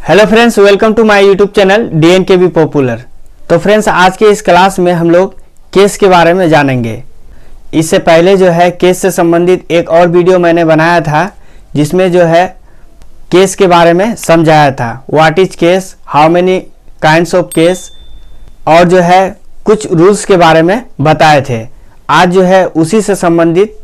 Hello friends, welcome to my YouTube channel DNKB popular. तो friends, आज के इस क्लास में हम लोग केस के बारे में जानेंगे। इससे पहले जो है केस से संबंधित एक और वीडियो मैंने बनाया था जिसमें जो है केस के बारे में समझाया था। What is case, how many kinds of case, और जो है कुछ रूल्स के बारे में बताए थे। आज जो है उसी से संबंधित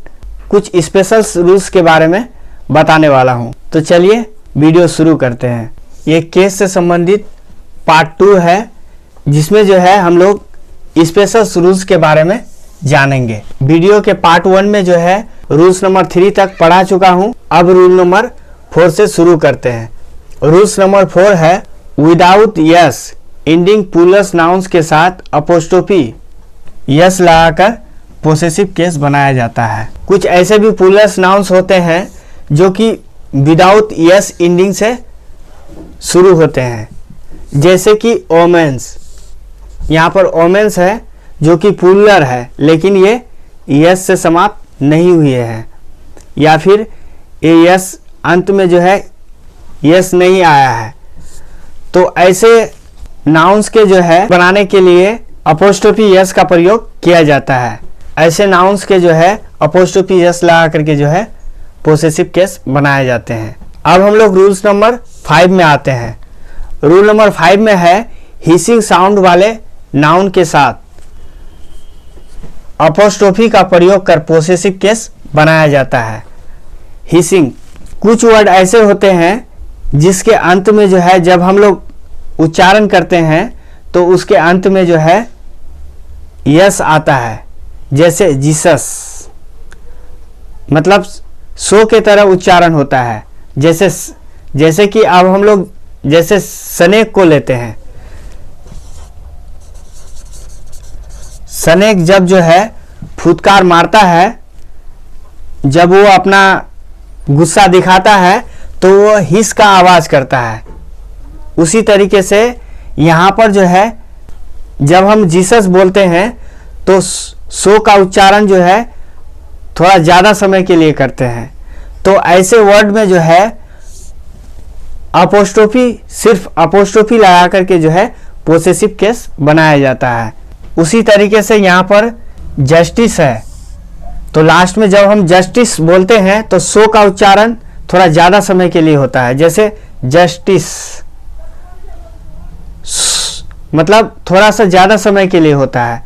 कुछ स्पेशल रूल्स के बारे में बताने वाला हूँ। तो चलिए वीडियो शुरू करते हैं। ये केस से संबंधित पार्ट 2 है जिसमें जो है हम लोग स्पेशल रूल्स के बारे में जानेंगे। वीडियो के पार्ट 1 में जो है रूल्स नंबर 3 तक पढ़ा चुका हूँ। अब रूल नंबर 4 से शुरू करते हैं। रूल्स नंबर 4 है without yes ending pullers nouns के साथ अपोस्ट्रोफी यस लगाकर पोसेसिव केस बनाया जाता है। कुछ ऐसे भी पुलर्स नाउन्स होते हैं जो कि विदाउट यस एंडिंग से शुरू होते हैं, जैसे कि ओमेंस। यहाँ पर ओमेंस है जो कि पुलर है लेकिन ये यस से समाप्त नहीं हुए हैं, या फिर ये यस अंत में जो है यस नहीं आया है। तो ऐसे नाउन्स के जो है बनाने के लिए अपोस्ट्रोफी यस का प्रयोग किया जाता है। ऐसे नाउन्स के जो है अपोस्ट्रोफी यस लगा करके जो है पोसेसिव केस बनाए जाते हैं। अब हम लोग रूल्स नंबर 5 में आते हैं। रूल नंबर 5 में है हिसिंग साउंड वाले नाउन के साथ अपोस्ट्रोफी का प्रयोग कर पोसेसिव केस बनाया जाता है। हिसिंग, कुछ वर्ड ऐसे होते हैं जिसके अंत में जो है जब हम लोग उच्चारण करते हैं तो उसके अंत में जो है यस आता है, जैसे जीसस, मतलब सो के तरह उच्चारण होता है। जैसे कि अब हम लोग जैसे स्नेक को लेते हैं। स्नेक जब जो है फुदकार मारता है, जब वो अपना गुस्सा दिखाता है तो वो हिस का आवाज करता है। उसी तरीके से यहाँ पर जो है जब हम जीसस बोलते हैं तो सो का उच्चारण जो है थोड़ा ज़्यादा समय के लिए करते हैं। तो ऐसे वर्ड में जो है अपोस्ट्रोफी, सिर्फ अपोस्ट्रोफी लगा करके जो है पोसेसिव केस बनाया जाता है। उसी तरीके से यहाँ पर जस्टिस है, तो लास्ट में जब हम जस्टिस बोलते हैं तो सो का उच्चारण थोड़ा ज़्यादा समय के लिए होता है, जैसे जस्टिस, मतलब थोड़ा सा ज़्यादा समय के लिए होता है।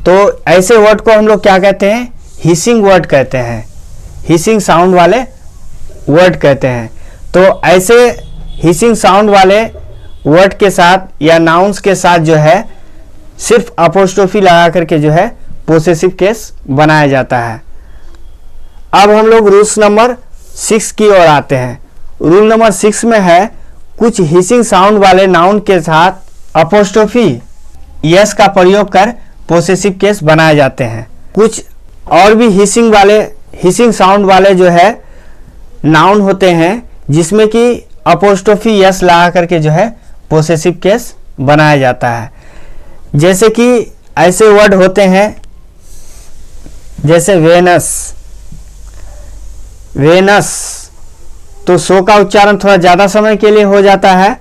तो ऐसे वर्ड को हम लोग क्या कहते हैं, हिसिंग वर्ड कहते हैं, हिसिंग साउंड वाले वर्ड कहते हैं। तो ऐसे हिसिंग साउंड वाले वर्ड के साथ या नाउन्स के साथ जो है सिर्फ अपोस्ट्रोफी लगा करके जो है पोसेसिव केस बनाया जाता है। अब हम लोग रूल्स नंबर 6 की ओर आते हैं। रूल नंबर 6 में है कुछ हिसिंग साउंड वाले नाउन के साथ अपोस्ट्रोफी यस का प्रयोग कर पोसेसिव केस बनाए जाते हैं। कुछ और भी हिसिंग साउंड वाले जो है नाउन होते हैं जिसमें कि अपोस्ट्रोफी यस लगा करके जो है पोसेसिव केस बनाया जाता है। जैसे कि ऐसे वर्ड होते हैं जैसे वेनस, वेनस, तो सो का उच्चारण थोड़ा ज़्यादा समय के लिए हो जाता है।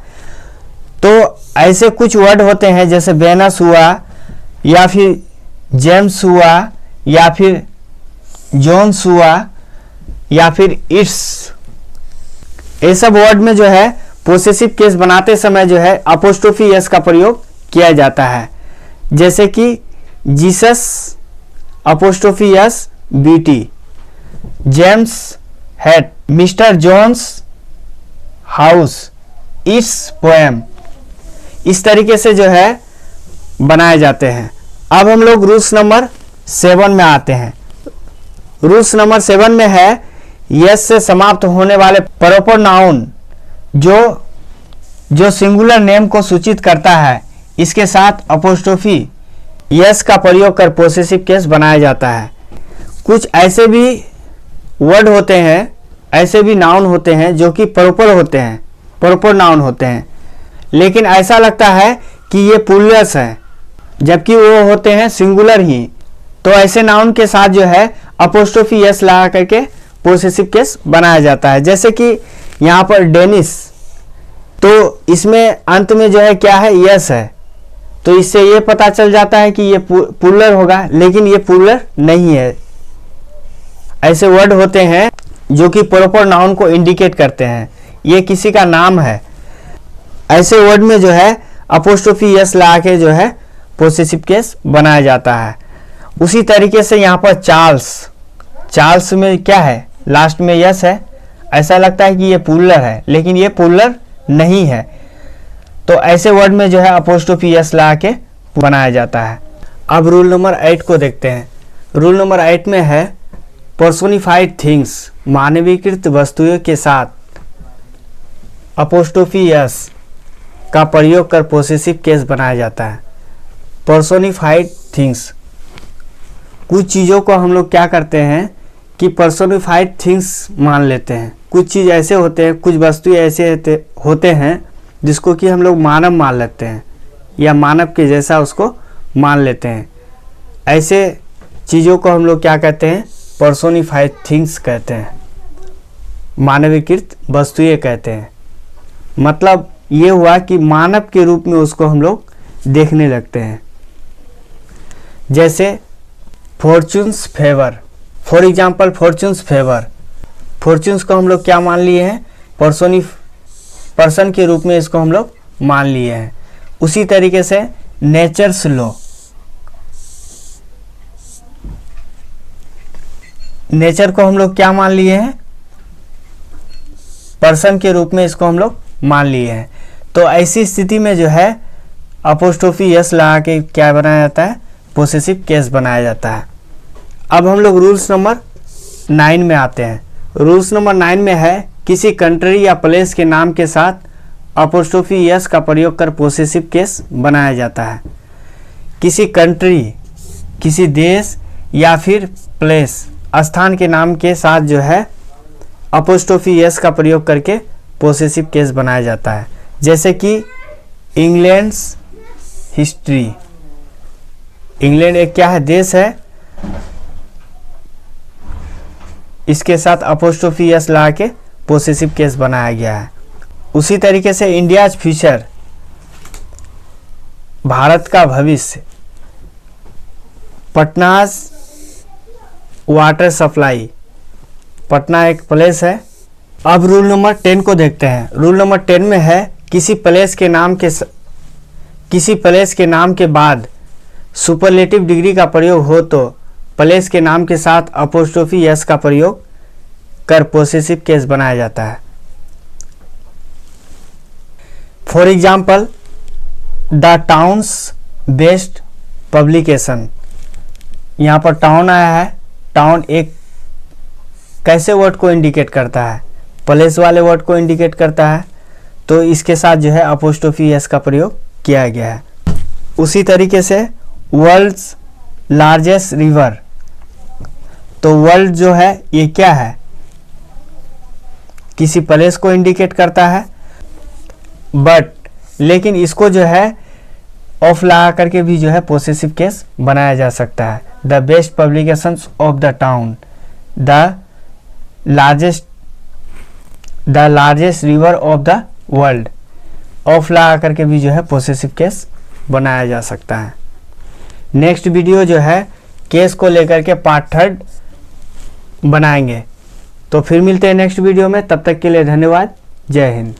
तो ऐसे कुछ वर्ड होते हैं जैसे वेनस हुआ, या फिर जेम्स हुआ, या फिर जोन्स हुआ, या फिर इट्स। ये सब वर्ड में जो है पोसेसिव केस बनाते समय जो है अपोस्ट्रोफी यस का प्रयोग किया जाता है। जैसे कि जीसस अपोस्ट्रोफी यस बीटी, James hat, Mr Jones house, its poem. इस तरीके से जो है बनाए जाते हैं। अब हम लोग रूल्स नंबर 7 में आते हैं। रूल्स नंबर 7 में है यस से समाप्त होने वाले प्रॉपर नाउन जो सिंगुलर नेम को सूचित करता है, इसके साथ अपोस्ट्रोफी यस का प्रयोग कर पोसेसिव केस बनाया जाता है। कुछ ऐसे भी वर्ड होते हैं, ऐसे भी नाउन होते हैं जो कि प्रॉपर होते हैं, प्रॉपर नाउन होते हैं, लेकिन ऐसा लगता है कि ये पुलर्स हैं जबकि वो होते हैं सिंगुलर ही। तो ऐसे नाउन के साथ जो है अपोस्ट्रोफी यस लगा करके पोसेसिव केस बनाया जाता है। जैसे कि यहाँ पर डेनिस, तो इसमें अंत में जो है क्या है, यस है। तो इससे ये पता चल जाता है कि ये प्लूरल होगा, लेकिन ये प्लूरल नहीं है। ऐसे वर्ड होते हैं जो कि प्रॉपर नाउन को इंडिकेट करते हैं, ये किसी का नाम है। ऐसे वर्ड में जो है अपोस्ट्रोफी यस लगा के जो है पोसेसिव केस बनाया जाता है। उसी तरीके से यहाँ पर चार्ल्स में क्या है, लास्ट में यस है। ऐसा लगता है कि ये प्लूरल है, लेकिन ये प्लूरल नहीं है। तो ऐसे वर्ड में जो है अपोस्ट्रोफी यस लगा के बनाया जाता है। अब रूल नंबर 8 को देखते हैं। रूल नंबर 8 में है पर्सोनिफाइड थिंग्स, मानवीकृत वस्तुओं के साथ अपोस्ट्रोफी यस का प्रयोग कर पोसेसिव केस बनाया जाता है। पर्सोनिफाइड थिंग्स, कुछ चीज़ों को हम लोग क्या करते हैं कि पर्सोनिफाइड थिंग्स मान लेते हैं। कुछ चीज़ ऐसे होते हैं, कुछ वस्तु ऐसे होते हैं जिसको कि हम लोग मानव मान लेते हैं या मानव के जैसा उसको मान लेते हैं। ऐसे चीज़ों को हम लोग क्या कहते हैं, पर्सोनिफाइड थिंग्स कहते हैं, मानवीकृत वस्तुएं कहते हैं। मतलब ये हुआ कि मानव के रूप में उसको हम लोग देखने लगते हैं। जैसे fortunes favour, for example fortunes favour, fortunes को हम लोग क्या मान लिए हैं, पर्सन के रूप में इसको हम लोग मान लिए हैं। उसी तरीके से नेचर्स लॉ, नेचर को हम लोग क्या मान लिए हैं, पर्सन के रूप में इसको हम लोग मान लिए हैं। तो ऐसी स्थिति में जो है अपोस्ट्रोफी यस लगा के क्या बनाया जाता है, पोसेसिव केस बनाया जाता है। अब हम लोग रूल्स नंबर 9 में आते हैं। रूल्स नंबर 9 में है किसी कंट्री या प्लेस के नाम के साथ अपोस्ट्रोफी यस का प्रयोग कर पोसेसिव केस बनाया जाता है। किसी कंट्री, किसी देश या फिर प्लेस, स्थान के नाम के साथ जो है अपोस्ट्रोफी यस का प्रयोग करके पोसेसिव केस बनाया जाता है। जैसे कि इंग्लैंड्स हिस्ट्री, इंग्लैंड एक क्या है, देश है, इसके साथ अपोस्ट्रोफी यस लगा के पोसेसिव केस बनाया गया है। उसी तरीके से इंडियाज फ्यूचर, भारत का भविष्य, पटनाज वाटर सप्लाई, पटना एक प्लेस है। अब रूल नंबर 10 को देखते हैं। रूल नंबर 10 में है किसी प्लेस के नाम के बाद सुपरलेटिव डिग्री का प्रयोग हो तो प्लेस के नाम के साथ अपोस्ट्रोफी यस का प्रयोग कर पोसेसिव केस बनाया जाता है। For example the towns best publication, यहाँ पर टाउन आया है। टाउन एक कैसे वर्ड को इंडिकेट करता है, प्लेस वाले वर्ड को इंडिकेट करता है, तो इसके साथ जो है अपोस्ट्रोफी यस का प्रयोग किया गया है। उसी तरीके से वर्ल्ड्स लार्जेस्ट रिवर, तो वर्ल्ड जो है ये क्या है, किसी प्लेस को इंडिकेट करता है, बट लेकिन इसको जो है ऑफ लगा करके भी जो है पोसेसिव केस बनाया जा सकता है। The best publications of the town, the largest river of the world, of लगा करके भी जो है पोसेसिव केस बनाया जा सकता है। नेक्स्ट वीडियो जो है केस को लेकर के पार्ट 3 बनाएंगे। तो फिर मिलते हैं नेक्स्ट वीडियो में, तब तक के लिए धन्यवाद। जय हिंद।